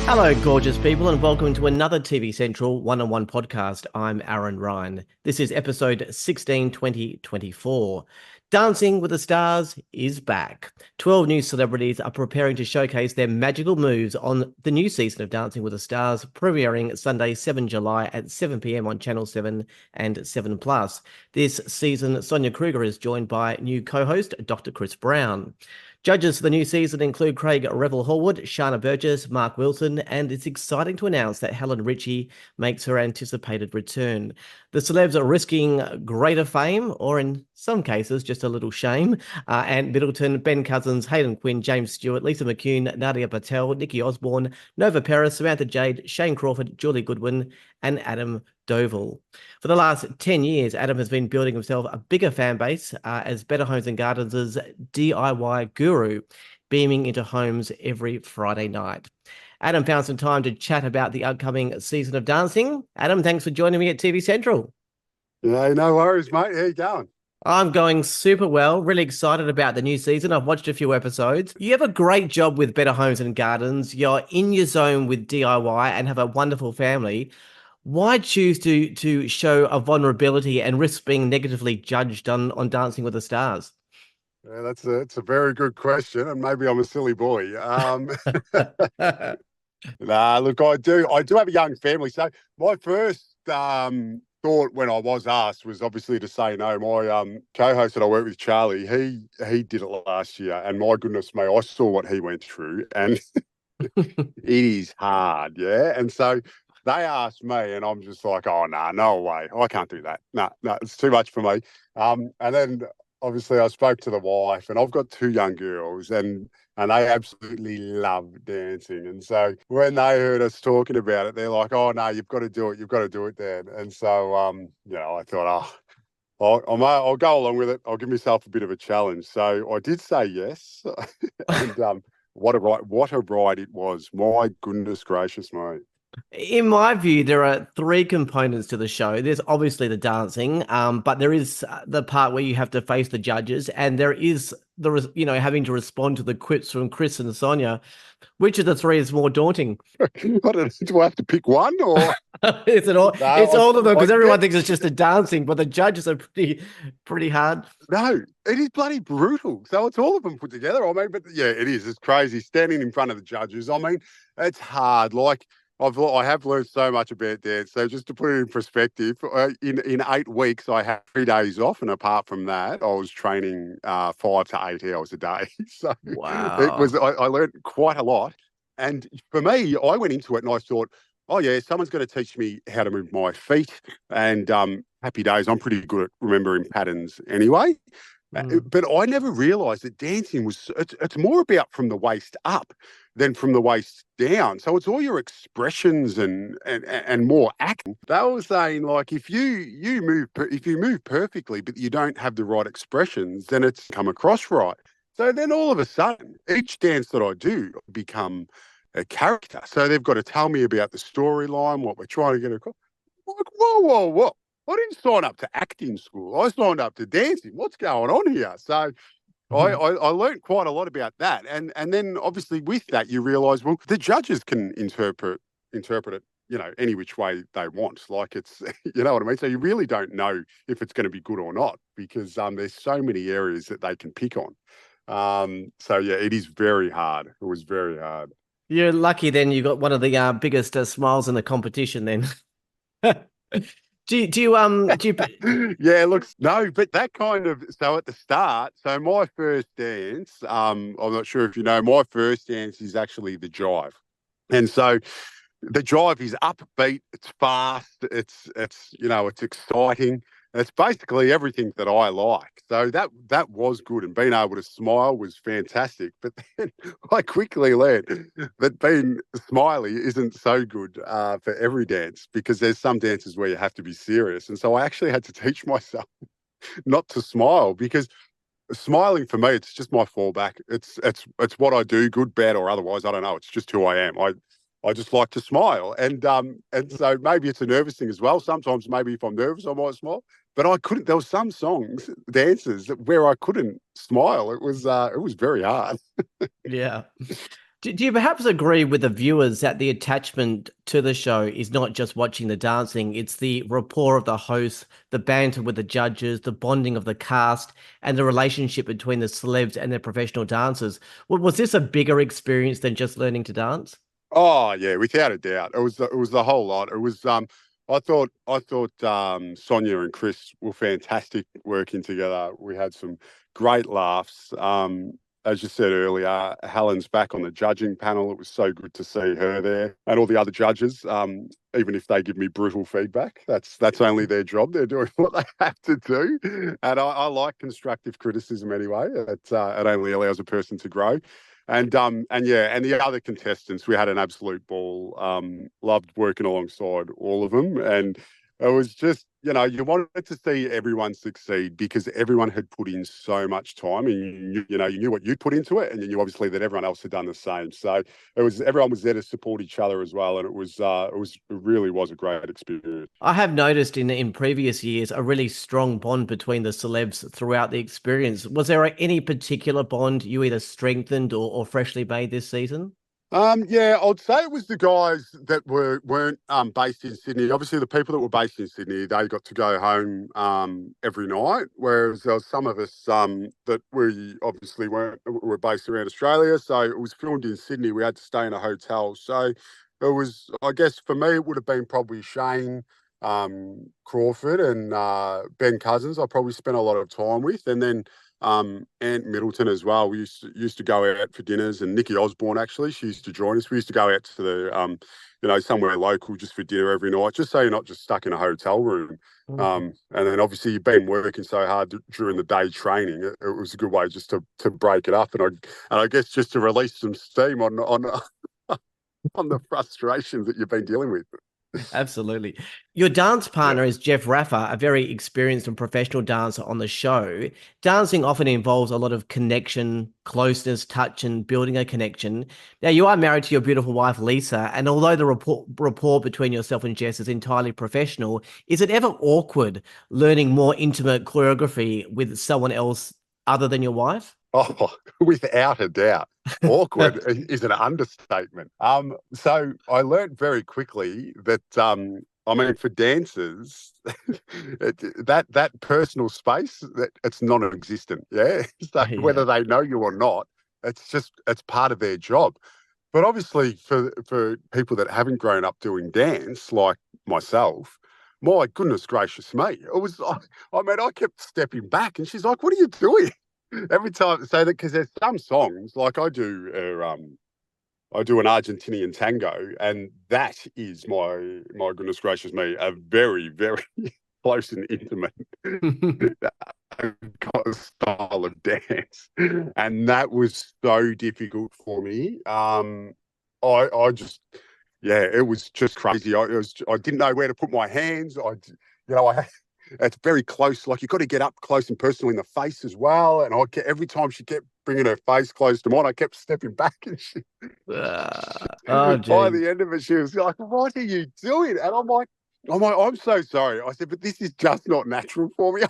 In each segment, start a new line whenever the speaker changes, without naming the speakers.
Hello, gorgeous people, and welcome to another TV Central one-on-one podcast. I'm Aaron Ryan. This is episode 16, 2024. Dancing with the Stars is back. 12 new celebrities are preparing to showcase their magical moves on the new season of Dancing with the Stars, premiering Sunday, 7 July at 7 p.m. on Channel 7 and 7 Plus. This season, Sonia Kruger is joined by new co-host Dr. Chris Brown. Judges for the new season include Craig Revel-Horwood, Shana Burgess, Mark Wilson, and it's exciting to announce that Helen Ritchie makes her anticipated return. The celebs are risking greater fame, or in some cases, just a little shame. Ant Middleton, Ben Cousins, Hayden Quinn, James Stewart, Lisa McCune, Nadia Patel, Nikki Osborne, Nova Paris, Samantha Jade, Shane Crawford, Julie Goodwin, and Adam Dovile. For the last 10 years, Adam has been building himself a bigger fan base as Better Homes and Gardens' DIY guru, beaming into homes every Friday night. Adam found some time to chat about the upcoming season of dancing. Adam, thanks for joining me at TV Central.
Yeah, no worries, mate. How you going?
I'm going super well, really excited about the new season. I've watched a few episodes. You have a great job with Better Homes and Gardens. You're in your zone with DIY and have a wonderful family. Why choose to show a vulnerability and risk being negatively judged on Dancing with the Stars?
Yeah, that's a very good question, and maybe I'm a silly boy. Nah, look, I do have a young family, so my first thought when I was asked was obviously to say no. My co-host that I work with, Charlie, he did it last year, and my goodness me, I saw what he went through, and it is hard, yeah. And so they asked me, and I'm just like, oh no way, I can't do that. No, it's too much for me. And then obviously I spoke to the wife, and I've got two young girls, and they absolutely love dancing. And so when they heard us talking about it, they're like, oh no, you've got to do it, Dad. And so I thought, I'll go along with it. I'll give myself a bit of a challenge. So I did say yes, and what a ride it was. My goodness gracious, mate.
In my view, there are three components to the show. There's obviously the dancing, but there is the part where you have to face the judges, and there is having to respond to the quips from Chris and Sonia. Which of the three is more daunting?
I don't know, do I have to pick one or?
Is it all?
No,
It's all of them because everyone
get,
thinks it's just the dancing, but the judges are pretty hard.
no, it is bloody brutal. So it's all of them put together. I mean, but yeah, it is. It's crazy standing in front of the judges. I mean, it's hard. Like I have learned so much about dance. So just to put it in perspective, in 8 weeks, I had 3 days off, and apart from that, I was training 5 to 8 hours a day. So
Wow.
I learned quite a lot. And for me, I went into it and I thought, oh yeah, someone's going to teach me how to move my feet. And happy days, I'm pretty good at remembering patterns anyway.
Mm.
But I never realised that dancing it's more about from the waist up than from the waist down. So it's all your expressions and more acting. They were saying like if you move perfectly, but you don't have the right expressions, then it's come across right. So then all of a sudden, each dance that I do become a character. So they've got to tell me about the storyline, what we're trying to get across. I'm like, whoa. I didn't sign up to acting school. I signed up to dancing. What's going on here? So I learned quite a lot about that. And then obviously with that, you realise, well, the judges can interpret it, any which way they want. Like it's, you know what I mean? So you really don't know if it's going to be good or not because there's so many areas that they can pick on. So yeah, it is very hard. It was very hard.
You're lucky then you got one of the biggest smiles in the competition then. Do you
Yeah, look, no, but that kind of so at the start, so my first dance, I'm not sure if you know, my first dance is actually the jive. And so the jive is upbeat, it's fast, it's exciting. It's basically everything that I like. So that was good, and being able to smile was fantastic. But then I quickly learned that being smiley isn't so good for every dance because there's some dances where you have to be serious. And so I actually had to teach myself not to smile because smiling for me, it's just my fallback. It's what I do, good, bad, or otherwise. I don't know. It's just who I am. I just like to smile, and so maybe it's a nervous thing as well. Sometimes maybe if I'm nervous, I might smile, but I couldn't. There was some songs, dances where I couldn't smile. It was very hard.
Yeah. Do you perhaps agree with the viewers that the attachment to the show is not just watching the dancing, it's the rapport of the hosts, the banter with the judges, the bonding of the cast, and the relationship between the celebs and their professional dancers? Was this a bigger experience than just learning to dance?
Oh yeah, without a doubt. It was the whole lot. I thought Sonia and Chris were fantastic working together. We had some great laughs. As you said earlier, Helen's back on the judging panel. It was so good to see her there, and all the other judges. Even if they give me brutal feedback, that's only their job. They're doing what they have to do, and I like constructive criticism anyway. It only allows a person to grow. And yeah, and the other contestants, we had an absolute ball. Loved working alongside all of them, and it was just, you wanted to see everyone succeed because everyone had put in so much time, and you knew what you put into it, and you knew obviously that everyone else had done the same. So everyone was there to support each other as well, and it really was a great experience.
I have noticed in previous years a really strong bond between the celebs throughout the experience. Was there any particular bond you either strengthened or freshly made this season?
Yeah, I'd say it was the guys that weren't based in Sydney. Obviously, the people that were based in Sydney, they got to go home every night, whereas there was some of us that we obviously were based around Australia. So it was filmed in Sydney. We had to stay in a hotel. So it was, I guess, for me, it would have been probably Shane, Crawford, and Ben Cousins. I probably spent a lot of time with, and then Ant Middleton as well. We used to go out for dinners, and Nikki Osborne actually, she used to join us. We used to go out to the somewhere local just for dinner every night, just so you're not just stuck in a hotel room.
Mhm.
And then obviously you've been working so hard during the day training. It was a good way just to break it up, and I guess just to release some steam on on the frustrations that you've been dealing with.
Absolutely. Your dance
Yeah.
partner is Jeff Raffer, a very experienced and professional dancer on the show. Dancing often involves a lot of connection, closeness, touch, and building a connection. Now, you are married to your beautiful wife, Lisa, and although the rapport between yourself and Jess is entirely professional, is it ever awkward learning more intimate choreography with someone else other than your wife?
Oh, without a doubt. Awkward is an understatement. So I learned very quickly that I mean, for dancers, that personal space, that it's non-existent. Yeah. So
Yeah.
whether they know you or not, it's part of their job. But obviously, for people that haven't grown up doing dance like myself, my goodness gracious me, I mean, I kept stepping back, and she's like, "What are you doing?" Every time, so that because there's some songs like I do an Argentinian tango, and that is my goodness gracious me, a very very close and intimate style of dance, and that was so difficult for me. I just, yeah, it was just crazy. I didn't know where to put my hands. I it's very close. Like, you've got to get up close and personal in the face as well. And every time she kept bringing her face close to mine, I kept stepping back, and
Oh,
by
geez.
the end of it, she was like, "What are you doing?" And I'm like, "I'm so sorry." I said, "But this is just not natural for me."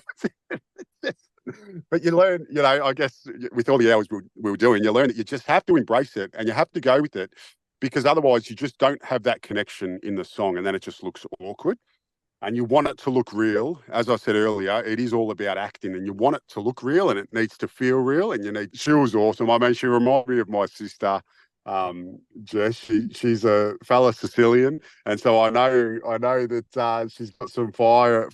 But you learn, I guess with all the hours we were doing, you learn that you just have to embrace it and you have to go with it, because otherwise you just don't have that connection in the song, and then it just looks awkward. And you want it to look real. As I said earlier, it is all about acting, and you want it to look real, and it needs to feel real. And she was awesome. I mean, she reminded me of my sister, Jess. She's a fellow Sicilian, and so I know that she's got some fire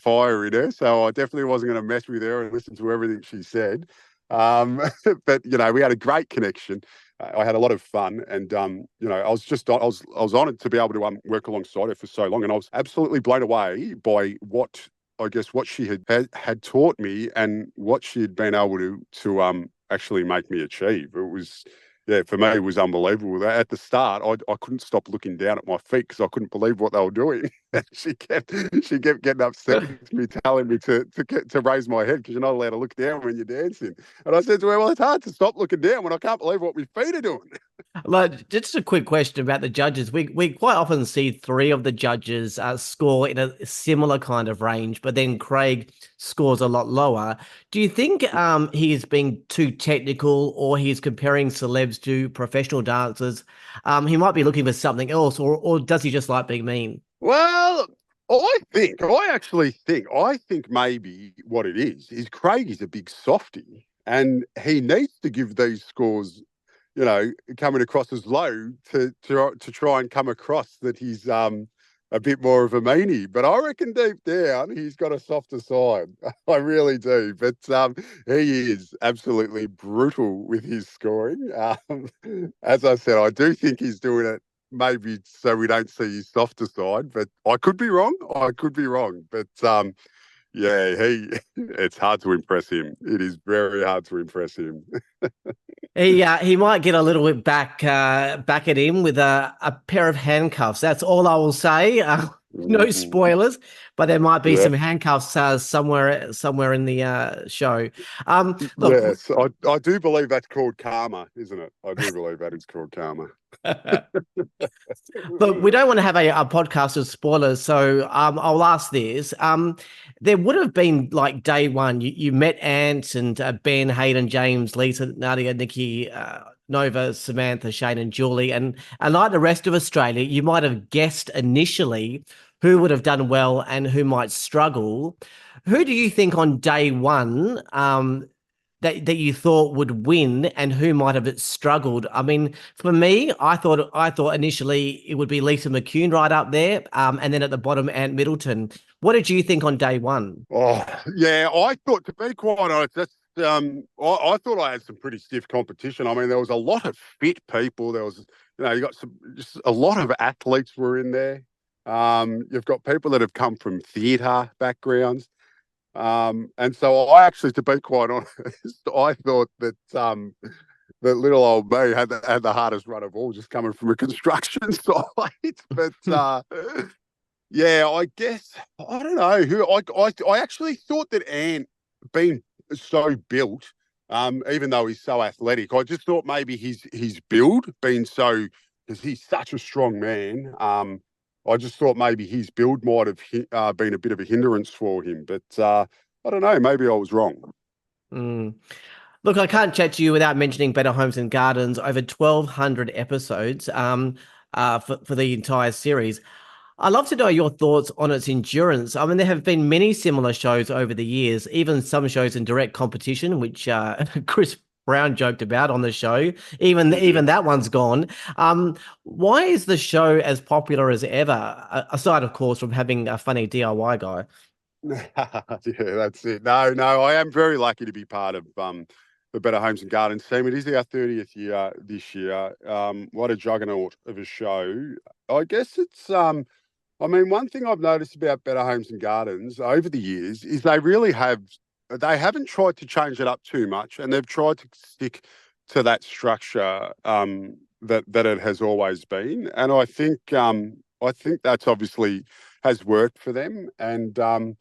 in her. So I definitely wasn't going to mess with her and listen to everything she said. But we had a great connection. I had a lot of fun, and I was honoured to be able to work alongside her for so long, and I was absolutely blown away by what she had taught me, and what she had been able to actually make me achieve. It was, yeah, for me, it was unbelievable. At the start, I couldn't stop looking down at my feet because I couldn't believe what they were doing. She kept getting upset with me, telling me to raise my head, because you're not allowed to look down when you're dancing. And I said to her, "Well, it's hard to stop looking down when I can't believe what my feet are doing."
Like, just a quick question about the judges. We quite often see three of the judges score in a similar kind of range, but then Craig scores a lot lower. Do you think he is being too technical, or he's comparing celebs to professional dancers? He might be looking for something else, or does he just like being mean?
Well, I think maybe what it is Craig is a big softie and he needs to give these scores, coming across as low to try and come across that he's a bit more of a meanie. But I reckon deep down he's got a softer side. I really do. But he is absolutely brutal with his scoring. As I said, I do think he's doing it maybe so we don't see his softer side, but I could be wrong. But yeah, it's hard to impress him. It is very hard to impress him.
He might get a little bit back at him with a pair of handcuffs. That's all I will say. No spoilers, but there might be
Yeah.
some handcuffs somewhere in the show. Look,
Yes, I do believe that's called karma, isn't it? I do believe that is called karma.
look, we don't want to have a podcast of spoilers, so I'll ask this. There would have been like day one. You met Ant and Ben, Hayden, James, Lisa, Nadia, Nikki, Nova, Samantha, Shane, and Julie, and like the rest of Australia, you might have guessed initially who would have done well and who might struggle. Who do you think on day one that you thought would win, and who might have struggled? I mean, for me, I thought initially it would be Lisa McCune right up there, and then at the bottom, Ant Middleton. What did you think on day one?
Oh, yeah, I thought, to be quite honest, I thought I had some pretty stiff competition. I mean, there was a lot of fit people. There was, you got just a lot of athletes were in there. You've got people that have come from theatre backgrounds. And so I actually, to be quite honest, I thought that that little old me had the hardest run of all, just coming from a construction site. But yeah, I guess I don't know who I actually thought that Ant being so built, even though he's so athletic, I just thought maybe his build being so, because he's such a strong man. I just thought maybe his build might have been a bit of a hindrance for him, but I don't know. Maybe I was wrong.
Mm. Look, I can't chat to you without mentioning Better Homes and Gardens. Over 1,200 episodes for the entire series. I'd love to know your thoughts on its endurance. I mean, there have been many similar shows over the years, even some shows in direct competition, which Chris Brown joked about on the show. Even that one's gone. Why is the show as popular as ever? Aside, of course, from having a funny DIY guy.
Yeah, that's it. No, I am very lucky to be part of the Better Homes and Gardens team. It is our 30th year this year. What a juggernaut of a show. I guess it's I mean, one thing I've noticed about Better Homes and Gardens over the years is they haven't tried to change it up too much, and they've tried to stick to that structure that it has always been. And I think that's obviously has worked for them. And I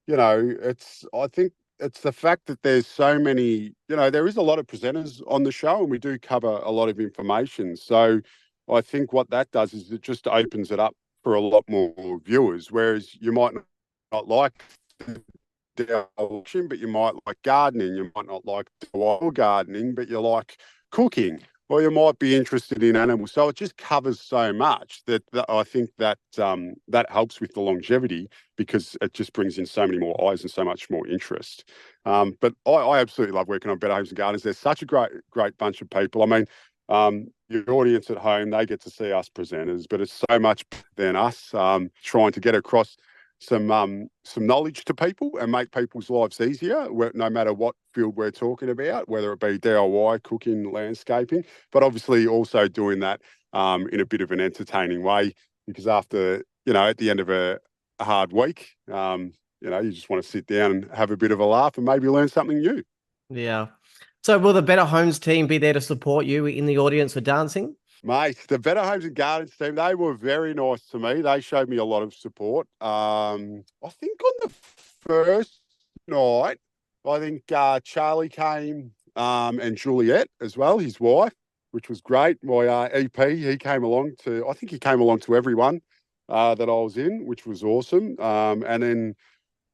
think it's the fact that there's so many, there is a lot of presenters on the show, and we do cover a lot of information. So I think what that does is it just opens it up for a lot more viewers, whereas you might not like but you might like gardening. You might not like wild gardening, but you like cooking, or you might be interested in animals. So it just covers so much that I think that that helps with the longevity, because it just brings in so many more eyes and so much more interest. But I absolutely love working on Better Homes and Gardens. There's such a great bunch of people. I mean, your audience at home, they get to see us presenters, but it's so much than us trying to get across some knowledge to people and make people's lives easier, no matter what field we're talking about, whether it be DIY, cooking, landscaping, but obviously also doing that in a bit of an entertaining way, because after, at the end of a hard week, you just want to sit down and have a bit of a laugh and maybe learn something new.
Yeah. So will the Better Homes team be there to support you in the audience for dancing?
Mate, the Better Homes and Gardens team, they were very nice to me. They showed me a lot of support. I think on the first night, I think Charlie came and Juliet as well, his wife. which was great. My EP, he came along to, I think he came along to everyone that I was in, which was awesome. And then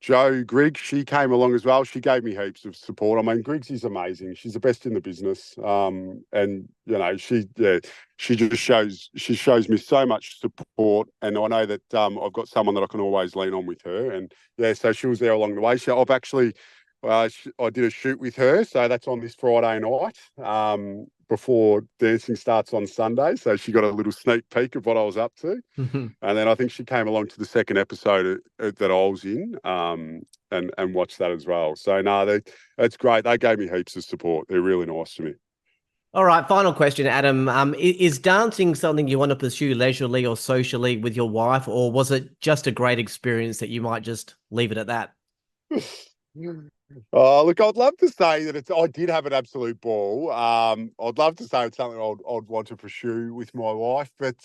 Jo Griggs, she came along as well. She gave me heaps of support. I mean, Griggs is amazing. She's the best in the business. And she just shows me so much support. And I know that I've got someone that I can always lean on with her. And yeah, so she was there along the way. I've actually, I did a shoot with her. So that's on this Friday night before dancing starts on Sunday. So she got a little sneak peek of what I was up to. And then I think she came along to the second episode that I was in and watched that as well. So no, that's great. They gave me heaps of support. They're really nice to me.
All right, final question, Adam. Is dancing something you want to pursue leisurely or socially with your wife, or was it just a great experience that you might just leave it at that?
Oh, look, I'd love to say that I did have an absolute ball. I'd love to say it's something I'd want to pursue with my wife, but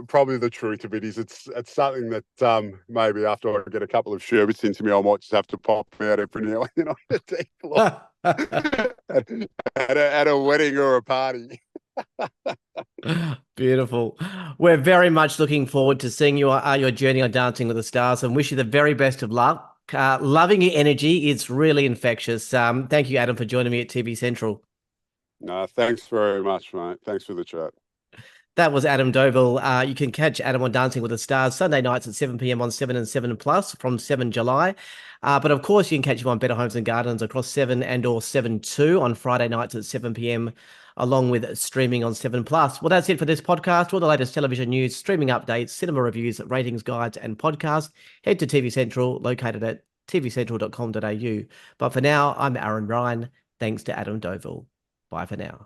probably the truth of it is it's something that maybe after I get a couple of sherbets into me, I might just have to pop out every now and then on the deck floor at a wedding or a party.
Beautiful. We're very much looking forward to seeing your journey on Dancing with the Stars, and wish you the very best of luck. Loving your energy. It's really infectious. Thank you, Adam, for joining me at TV Central.
No, thanks very much, mate. Thanks for the chat.
That was Adam Dovile. You can catch Adam on Dancing with the Stars Sunday nights at 7 p.m. on 7 and 7 Plus from 7 July. But of course, you can catch him on Better Homes and Gardens across 7 and or 7/2 on Friday nights at 7 p.m. along with streaming on 7 Plus. Well, that's it for this podcast. All the latest television news, streaming updates, cinema reviews, ratings guides, and podcasts. Head to TV Central, located at tvcentral.com.au. But for now, I'm Aaron Ryan. Thanks to Adam Dovile. Bye for now.